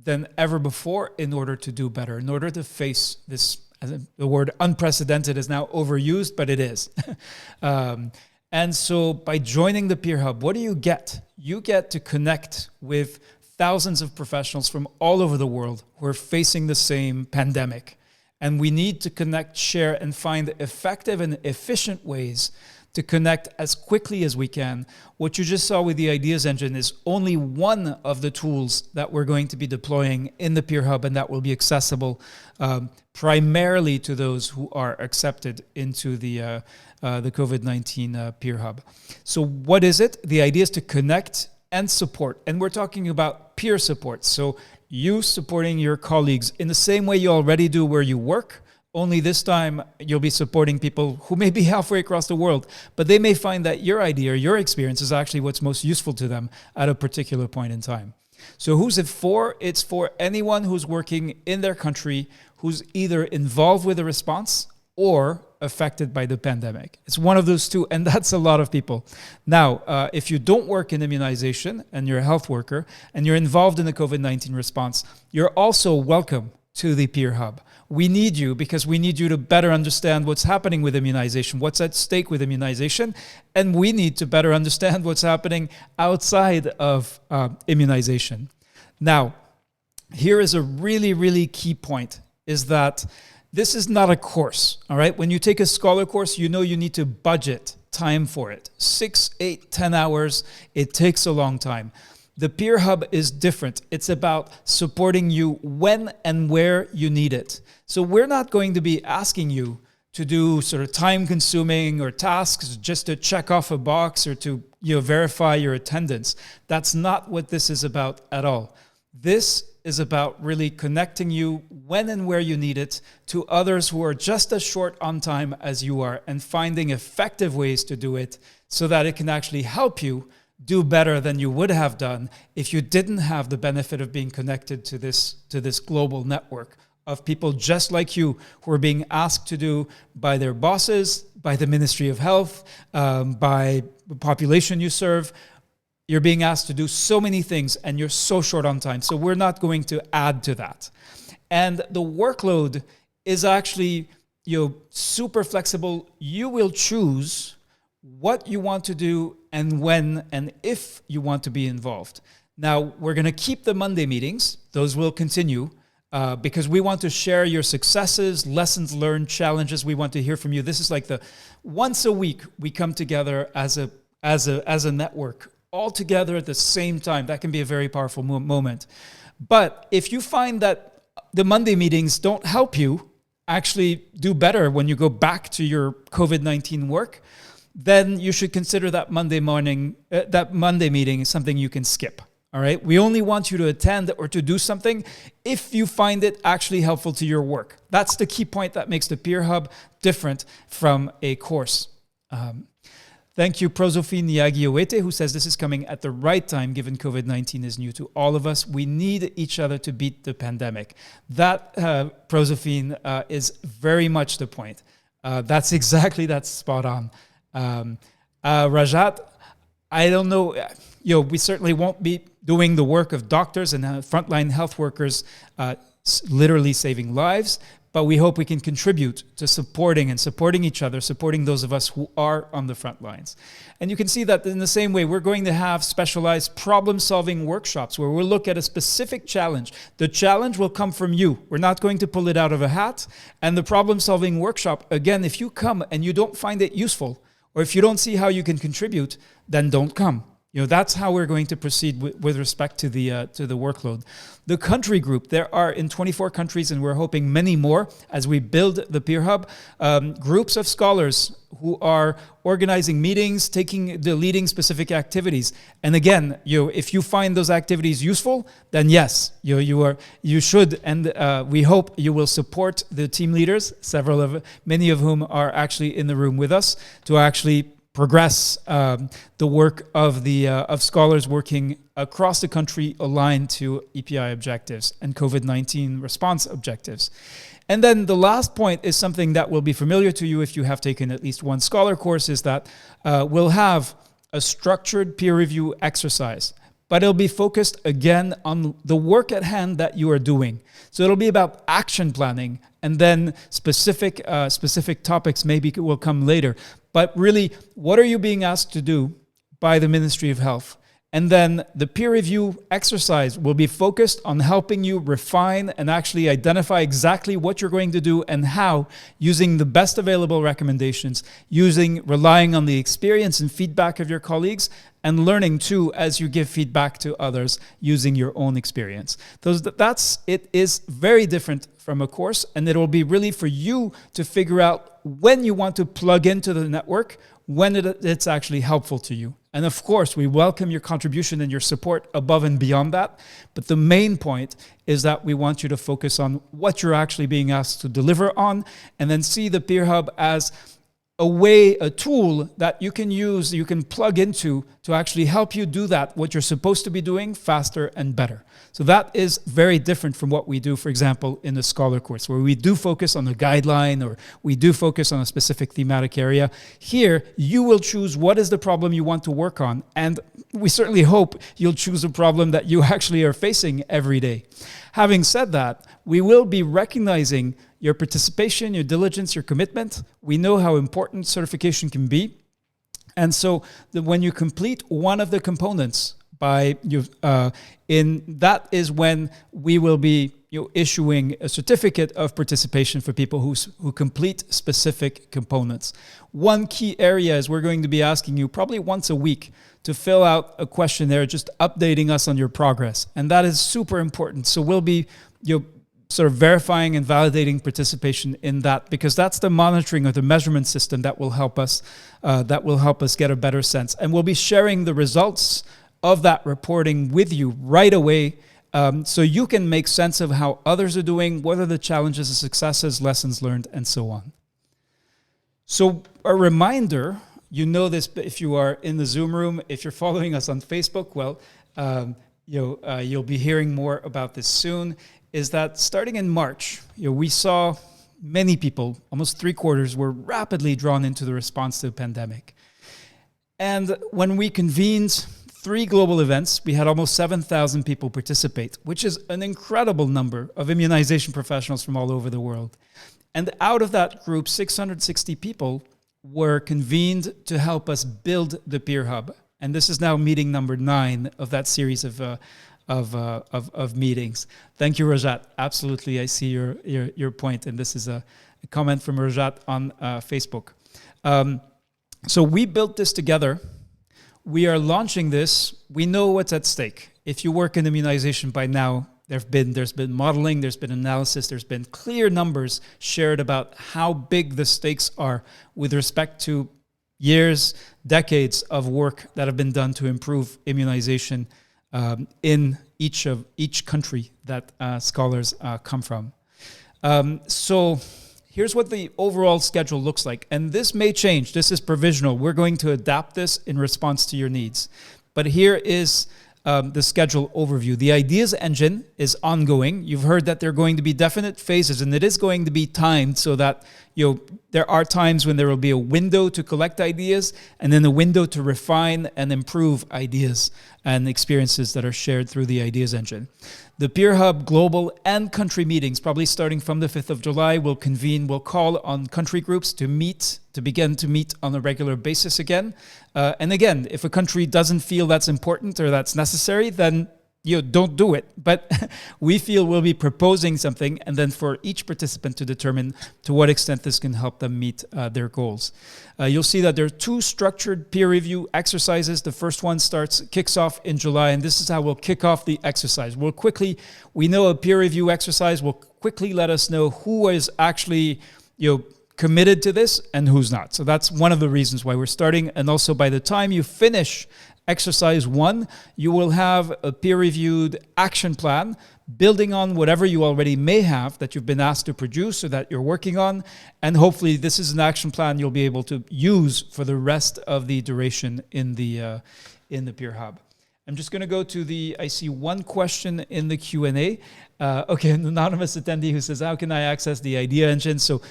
than ever before in order to do better, in order to face this. The word unprecedented is now overused, but it is. And so by joining the Peer Hub, what do you get? You get to connect with thousands of professionals from all over the world who are facing the same pandemic. And we need to connect, share, and find effective and efficient ways to connect as quickly as we can. What you just saw with the Ideas Engine is only one of the tools that we're going to be deploying in the Peer Hub, and that will be accessible primarily to those who are accepted into the COVID-19 Peer Hub. So what is it? The idea is to connect and support. And we're talking about peer support. So you supporting your colleagues in the same way you already do where you work, only this time you'll be supporting people who may be halfway across the world, but they may find that your idea or your experience is actually what's most useful to them at a particular point in time. So who's it for? It's for anyone who's working in their country who's either involved with the response or affected by the pandemic. It's one of those two, and that's a lot of people. Now, if you don't work in immunization and you're a health worker and you're involved in the COVID-19 response, you're also welcome to the Peer Hub. We need you because we need you to better understand what's happening with immunization, what's at stake with immunization, and we need to better understand what's happening outside of immunization. Now, here is a really, really key point, is that this is not a course, all right? When you take a Scholar course, you know you need to budget time for it. 6, 8, 10 hours, it takes a long time. The Peer Hub is different. It's about supporting you when and where you need it. So we're not going to be asking you to do sort of time-consuming or tasks just to check off a box or to verify your attendance. That's not what this is about at all. This is about really connecting you when and where you need it to others who are just as short on time as you are, and finding effective ways to do it so that it can actually help you do better than you would have done if you didn't have the benefit of being connected to this global network of people just like you who are being asked to do by their bosses, by the Ministry of Health, by the population you serve. You're being asked to do so many things and you're so short on time. So we're not going to add to that. And the workload is actually super flexible. You will choose what you want to do and when and if you want to be involved. Now, we're going to keep the Monday meetings. Those will continue because we want to share your successes, lessons learned, challenges. We want to hear from you. This is like the once a week we come together as a network, all together at the same time. That can be a very powerful moment. But if you find that the Monday meetings don't help you actually do better when you go back to your COVID-19 work, then you should consider that Monday meeting is something you can skip. All right. We only want you to attend or to do something if you find it actually helpful to your work. That's the key point that makes the Peer Hub different from a course. Thank you, Prosophine Niagiowete, who says this is coming at the right time given COVID-19 is new to all of us. We need each other to beat the pandemic. That, Prosophine, is very much the point. That's spot on. Rajat, I don't know, we certainly won't be doing the work of doctors and frontline health workers literally saving lives, but we hope we can contribute to supporting each other, supporting those of us who are on the front lines. And you can see that in the same way, we're going to have specialized problem-solving workshops where we'll look at a specific challenge. The challenge will come from you. We're not going to pull it out of a hat. And the problem-solving workshop, again, if you come and you don't find it useful, or if you don't see how you can contribute, then don't come. That's how we're going to proceed with respect to the workload. The country group, there are in 24 countries, and we're hoping many more as we build the Peer Hub, groups of scholars who are organizing meetings, leading specific activities. And again, if you find those activities useful, then yes, you should, and we hope you will support the team leaders, many of whom are actually in the room with us, to actually progress the work of scholars working across the country aligned to EPI objectives and COVID-19 response objectives. And then the last point is something that will be familiar to you if you have taken at least one scholar course, is that we'll have a structured peer review exercise, but it'll be focused again on the work at hand that you are doing. So it'll be about action planning, and then specific topics maybe will come later. But really, what are you being asked to do by the Ministry of Health? And then the peer review exercise will be focused on helping you refine and actually identify exactly what you're going to do and how, using the best available recommendations, relying on the experience and feedback of your colleagues, and learning too as you give feedback to others using your own experience. It is very different from a course, and it will be really for you to figure out when you want to plug into the network, when it's actually helpful to you. And of course, we welcome your contribution and your support above and beyond that. But the main point is that we want you to focus on what you're actually being asked to deliver on, and then see the Peer Hub as a tool that you can use, you can plug into to actually help you do what you're supposed to be doing faster and better. So that is very different from what we do, for example, in the Scholar course, where we do focus on a guideline or we do focus on a specific thematic area. Here, you will choose what is the problem you want to work on, and we certainly hope you'll choose a problem that you actually are facing every day. Having said that, we will be recognizing your participation, your diligence, your commitment. We know how important certification can be. And so when you complete one of the components that is when we will be issuing a certificate of participation for people who complete specific components. One key area is we're going to be asking you probably once a week to fill out a questionnaire, just updating us on your progress. And that is super important. So we'll be sort of verifying and validating participation in that, because that's the monitoring or the measurement system that will help us get a better sense. And we'll be sharing the results of that reporting with you right away, so you can make sense of how others are doing, what are the challenges and successes, lessons learned, and so on. So a reminder, you know this if you are in the Zoom room, if you're following us on Facebook, well, you'll be hearing more about this soon, is that starting in March, we saw many people, almost 3/4, were rapidly drawn into the response to the pandemic. And when we convened 3 global events, we had almost 7,000 people participate, which is an incredible number of immunization professionals from all over the world. And out of that group, 660 people were convened to help us build the Peer Hub. And this is now meeting number 9 of that series of meetings. Thank you, Rajat. Absolutely, I see your point, and this is a comment from Rajat on Facebook. So we built this together. We are launching this. We know what's at stake. If you work in immunization by now, there's been modeling, there's been analysis, there's been clear numbers shared about how big the stakes are with respect to years, decades of work that have been done to improve immunization in each country that scholars come from. So here's what the overall schedule looks like. And this may change. This is provisional. We're going to adapt this in response to your needs. But here is the schedule overview. The ideas engine is ongoing. You've heard that there are going to be definite phases, and it is going to be timed so that there are times when there will be a window to collect ideas and then a window to refine and improve ideas and experiences that are shared through the ideas engine. The Peer Hub global and country meetings, probably starting from the 5th of July, will call on country groups to begin to meet on a regular basis again. And again, if a country doesn't feel that's important or that's necessary, then don't do it. But we feel we'll be proposing something, and then for each participant to determine to what extent this can help them meet their goals. You'll see that there are 2 structured peer review exercises. The first one kicks off in July, and this is how we'll kick off the exercise. We know a peer review exercise will quickly let us know who is actually, committed to this and who's not. So that's one of the reasons why we're starting. And also, by the time you finish exercise 1, you will have a peer-reviewed action plan building on whatever you already may have that you've been asked to produce or that you're working on. And hopefully this is an action plan you'll be able to use for the rest of the duration in the Peer Hub. I'm just going to go to I see one question in the Q&A. Okay, an anonymous attendee who says, how can I access the idea engine? So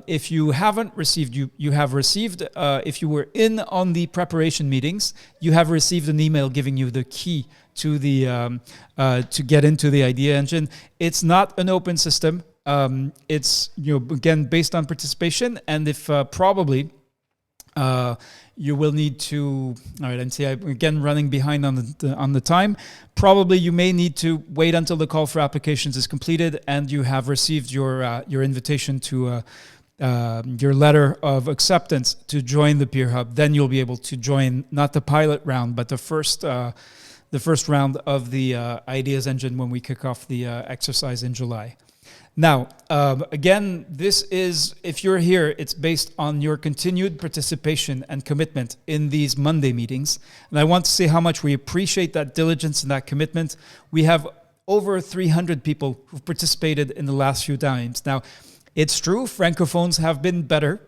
if you haven't received, you have received, if you were in on the preparation meetings, you have received an email giving you the key to to get into the idea engine. It's not an open system. It's, again, based on participation, and if probably, you will need to, all right, and see, I'm again running behind on the time. Probably you may need to wait until the call for applications is completed and you have received your invitation to your letter of acceptance to join the Peer Hub. Then you'll be able to join not the pilot round, but the first round of the Ideas Engine when we kick off the exercise in July. Now, again, this is, if you're here, it's based on your continued participation and commitment in these Monday meetings. And I want to say how much we appreciate that diligence and that commitment. We have over 300 people who've participated in the last few times. Now, it's true, Francophones have been better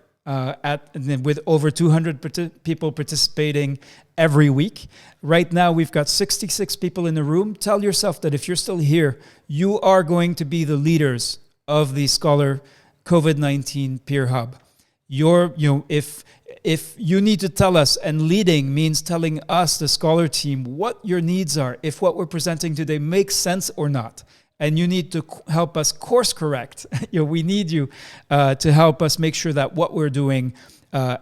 with over 200 people participating every week. Right now, we've got 66 people in the room. Tell yourself that if you're still here, you are going to be the leaders of the Scholar COVID-19 Peer Hub. If you need to tell us, and leading means telling us, the Scholar team, what your needs are, if what we're presenting today makes sense or not. And you need to help us course correct. We need you to help us make sure that what we're doing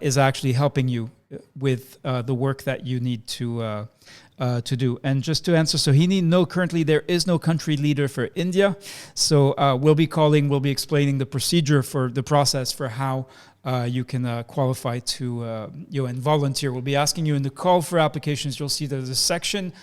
is actually helping you with the work that you need to do. And just to answer, so currently there is no country leader for India. So we'll be explaining the procedure for the process for how you can qualify to and volunteer. We'll be asking you in the call for applications. You'll see there's a section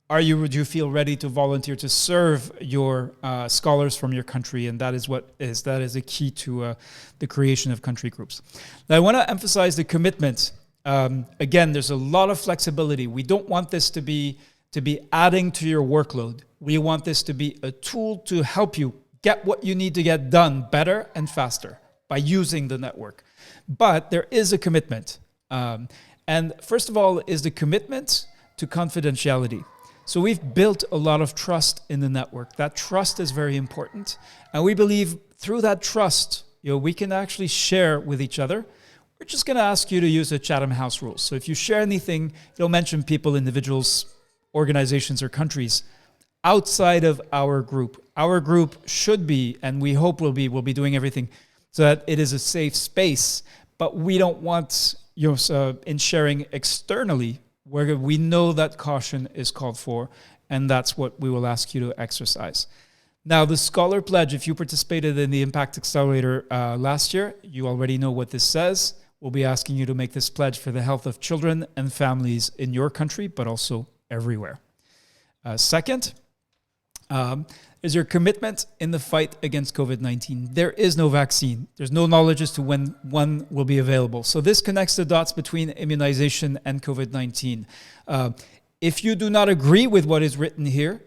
do you feel ready to volunteer to serve your scholars from your country? And that is a key to the creation of country groups. Now, I want to emphasize the commitment. Again, there's a lot of flexibility. We don't want this to be adding to your workload. We want this to be a tool to help you get what you need to get done better and faster by using the network. But there is a commitment. And first of all is the commitment to confidentiality. So we've built a lot of trust in the network. That trust is very important. And we believe through that trust, we can actually share with each other. We're just going to ask you to use the Chatham House rules. So if you share anything, don't mention people, individuals, organizations, or countries outside of our group. Our group should be, and we hope we'll be doing everything so that it is a safe space. But we don't want in sharing externally, where we know that caution is called for, and that's what we will ask you to exercise. Now, the Scholar Pledge, if you participated in the Impact Accelerator last year, you already know what this says. We'll be asking you to make this pledge for the health of children and families in your country, but also everywhere. Second, is your commitment in the fight against COVID-19. There is no vaccine. There's no knowledge as to when one will be available. So this connects the dots between immunization and COVID-19. If you do not agree with what is written here,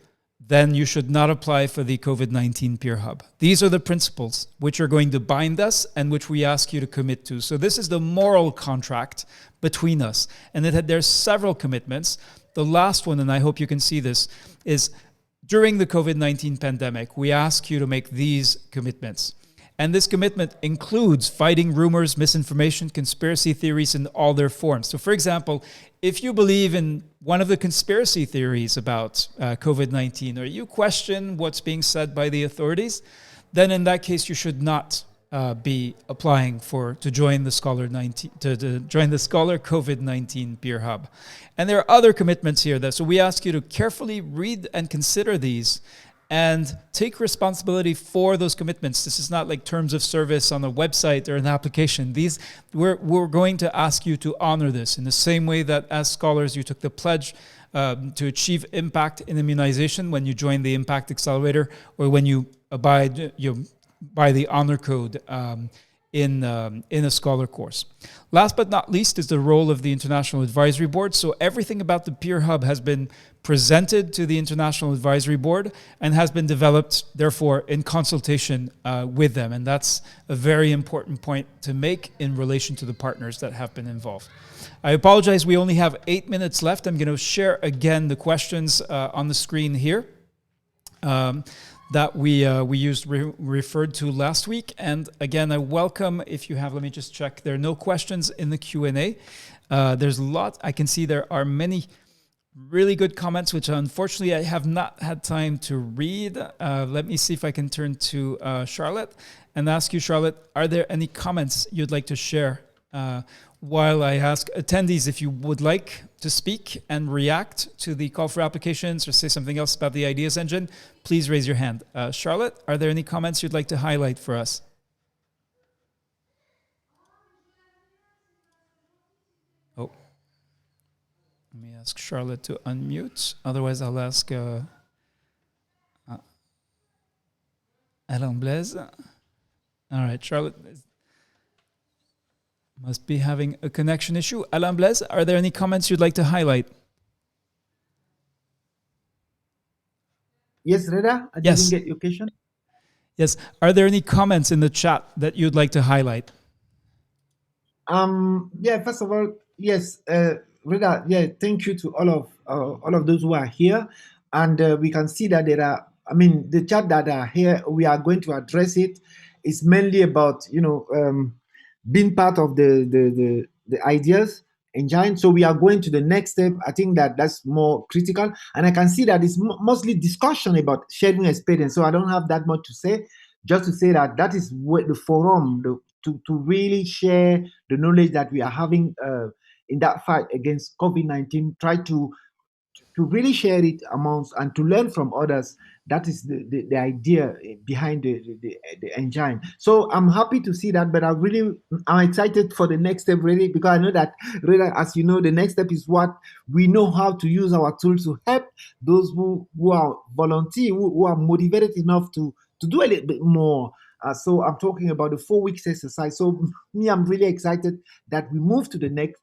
then you should not apply for the COVID-19 Peer Hub. These are the principles which are going to bind us and which we ask you to commit to. So this is the moral contract between us. And there's several commitments. The last one, and I hope you can see this, is during the COVID-19 pandemic, we ask you to make these commitments. And this commitment includes fighting rumors, misinformation, conspiracy theories in all their forms. So for example, if you believe in one of the conspiracy theories about COVID-19, or you question what's being said by the authorities, then in that case, you should not be applying to join the Scholar COVID-19 Peer Hub. And there are other commitments here. So we ask you to carefully read and consider these and take responsibility for those commitments. This is not like terms of service on a website or an application. We're going to ask you to honor this in the same way that as scholars you took the pledge to achieve impact in immunization when you joined the Impact Accelerator, or when you abide by the honor code in a scholar course. Last but not least is the role of the International Advisory Board. So everything about the Peer Hub has been presented to the International Advisory Board and has been developed, therefore, in consultation with them. And that's a very important point to make in relation to the partners that have been involved. I apologize, we only have 8 minutes left. I'm going to share again the questions on the screen here. That we referred to last week. And again, I welcome, if you have, let me just check, there are no questions in the Q&A. There's a lot. I can see there are many really good comments, which unfortunately I have not had time to read. Let me see if I can turn to Charlotte and ask you, Charlotte, are there any comments you'd like to share while I ask attendees if you would like to speak and react to the call for applications or say something else about the Ideas Engine? Please raise your hand. Charlotte, are there any comments you'd like to highlight for us? Oh, let me ask Charlotte to unmute. Otherwise, I'll ask Alain Blaise. All right, Charlotte must be having a connection issue. Alain Blaise, are there any comments you'd like to highlight? Yes, Reda, I Yes. didn't get your question. Yes. Are there any comments in the chat that you'd like to highlight? Yeah, first of all, yes, Reda, yeah, thank you to all of those who are here. And we can see that there are, the chat that are here, we are going to address it. It's mainly about, being part of the ideas engine. So we are going to the next step. I think that's more critical. And I can see that it's mostly discussion about sharing experience. So I don't have that much to say, just to say that is what the forum, to really share the knowledge that we are having in that fight against COVID-19, try to to really share it amongst and to learn from others. That is the idea behind the engine. So I'm happy to see that, but I'm excited for the next step really, because I know that really, as you know, the next step is what we know how to use our tools to help those who are volunteer, who are motivated enough to do a little bit more. So I'm talking about the 4 weeks exercise. So me, I'm really excited that we move to the next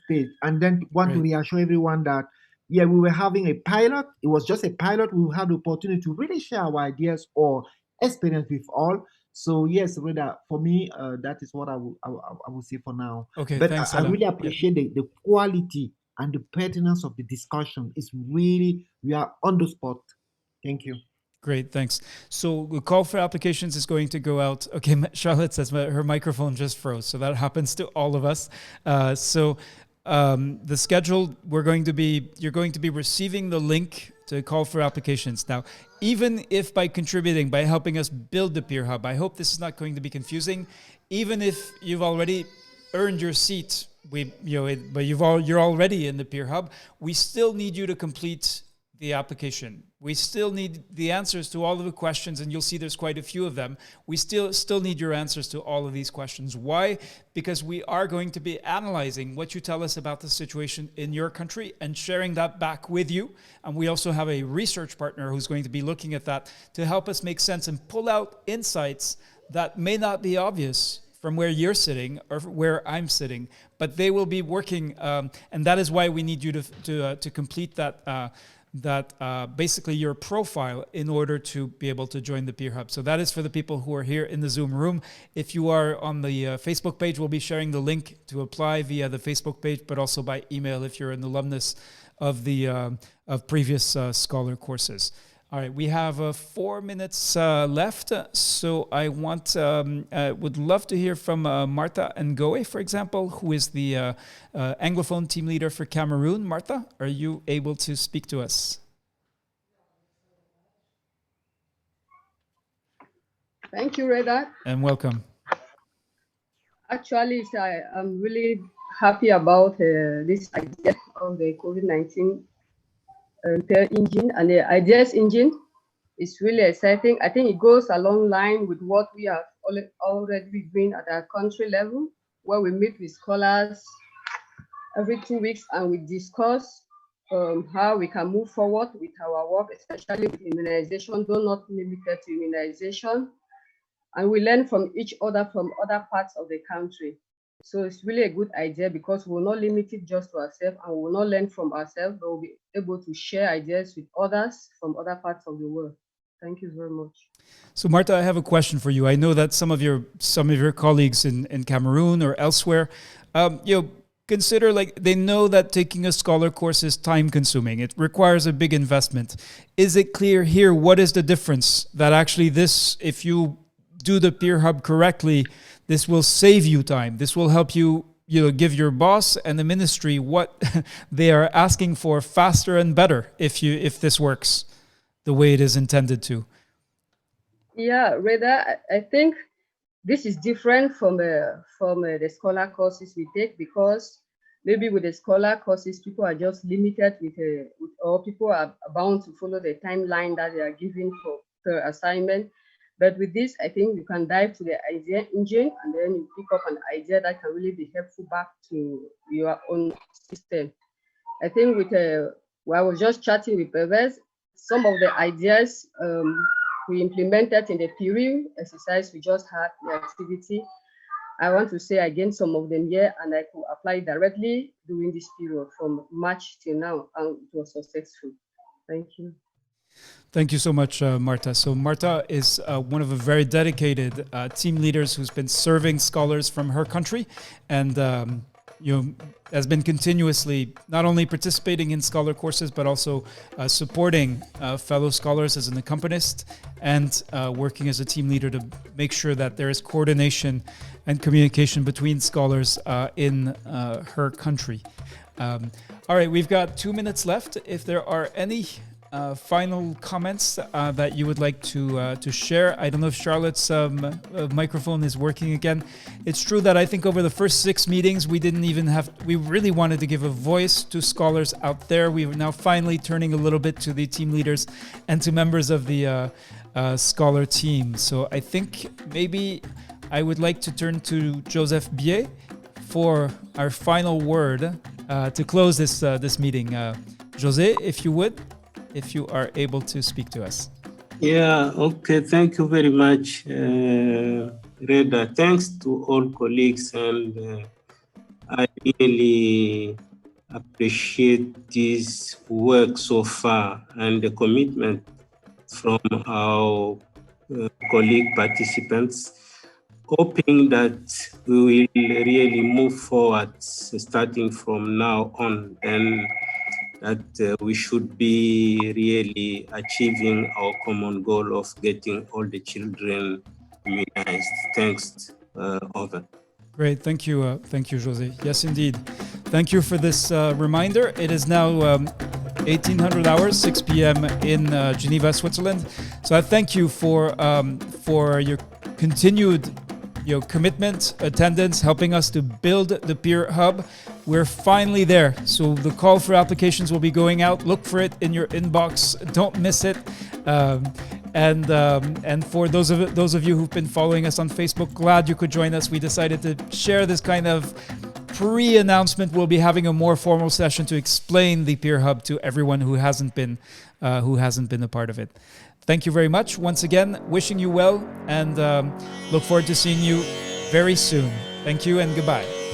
stage, and then want to reassure everyone that yeah, we were having a pilot. It was just a pilot. We will have the opportunity to really share our ideas or experience with all. So yes, Reda, for me, that is what I will say for now. Okay, But thanks, I Ella. really appreciate the quality and the pertinence of the discussion. It's really, we are on the spot. Thank you. Great, thanks. So the call for applications is going to go out. Okay, Charlotte says her microphone just froze, so that happens to all of us. The schedule, you're going to be receiving the link to call for applications. Now, even if by contributing, by helping us build the Peer Hub, I hope this is not going to be confusing. Even if you've already earned your seat, but you're already in the Peer Hub, we still need you to complete the application. We still need the answers to all of the questions, and you'll see there's quite a few of them. We still need your answers to all of these questions. Why? Because we are going to be analyzing what you tell us about the situation in your country and sharing that back with you. And we also have a research partner who's going to be looking at that to help us make sense and pull out insights that may not be obvious from where you're sitting or where I'm sitting, but they will be working, and that is why we need you to complete basically your profile in order to be able to join the Peer Hub. So that is for the people who are here in the Zoom room. If you are on the Facebook page, we'll be sharing the link to apply via the Facebook page, but also by email if you're an alumnus of the of previous Scholar courses. All right, we have 4 minutes left, so I would love to hear from Martha Ngoe, for example, who is the Anglophone team leader for Cameroon. Martha, are you able to speak to us? Thank you, Reda. And welcome. Actually, I'm really happy about this idea of the COVID-19 repair engine and the ideas engine. It's really exciting. I think it goes along line with what we have already been doing at our country level, where we meet with scholars every 2 weeks and we discuss how we can move forward with our work, especially with immunization, though not limited to immunization. And we learn from each other from other parts of the country. So it's really a good idea because we'll not limit it just to ourselves and we'll not learn from ourselves, but we'll be able to share ideas with others from other parts of the world. Thank you very much. So Martha, I have a question for you. I know that some of your colleagues in Cameroon or elsewhere, consider they know that taking a Scholar course is time consuming. It requires a big investment. Is it clear here what is the difference that actually this, if you do the Peer Hub correctly, this will save you time. This will help you, give your boss and the ministry what they are asking for faster and better if this works the way it is intended to. Yeah, Reda, I think this is different from the Scholar courses we take, because maybe with the Scholar courses, people are just limited or people are bound to follow the timeline that they are given for per assignment. But with this, I think you can dive to the idea engine and then you pick up an idea that can really be helpful back to your own system. I think I was just chatting with Pervez, some of the ideas we implemented in the period exercise we just had, the activity. I want to say again some of them here, and I could apply directly during this period from March till now, and it was successful. Thank you. Thank you so much, Martha. So Martha is one of the very dedicated team leaders who's been serving scholars from her country, and has been continuously not only participating in Scholar courses, but also supporting fellow scholars as an accompanist and working as a team leader to make sure that there is coordination and communication between scholars in her country. All right, we've got 2 minutes left. If there are any final comments that you would like to share? I don't know if Charlotte's microphone is working again. It's true that I think over the first 6 meetings, we really wanted to give a voice to scholars out there. We are now finally turning a little bit to the team leaders and to members of the scholar team. So I think maybe I would like to turn to Joseph Bier for our final word to close this meeting. José, if you would. If you are able to speak to us. Yeah, okay. Thank you very much, Reda. Thanks to all colleagues, and I really appreciate this work so far and the commitment from our colleague participants, hoping that we will really move forward starting from now on, and that we should be really achieving our common goal of getting all the children immunized. Thanks, over. Great, thank you, José. Yes, indeed. Thank you for this reminder. It is now 1800 hours, 6 p.m. in Geneva, Switzerland. So I thank you for your continued commitment, attendance, helping us to build the Peer Hub. We're finally there. So the call for applications will be going out. Look for it in your inbox. Don't miss it. And for those of you who've been following us on Facebook, glad you could join us. We decided to share this kind of pre-announcement. We'll be having a more formal session to explain the Peer Hub to everyone who hasn't been a part of it. Thank you very much. Once again, wishing you well, and look forward to seeing you very soon. Thank you and goodbye.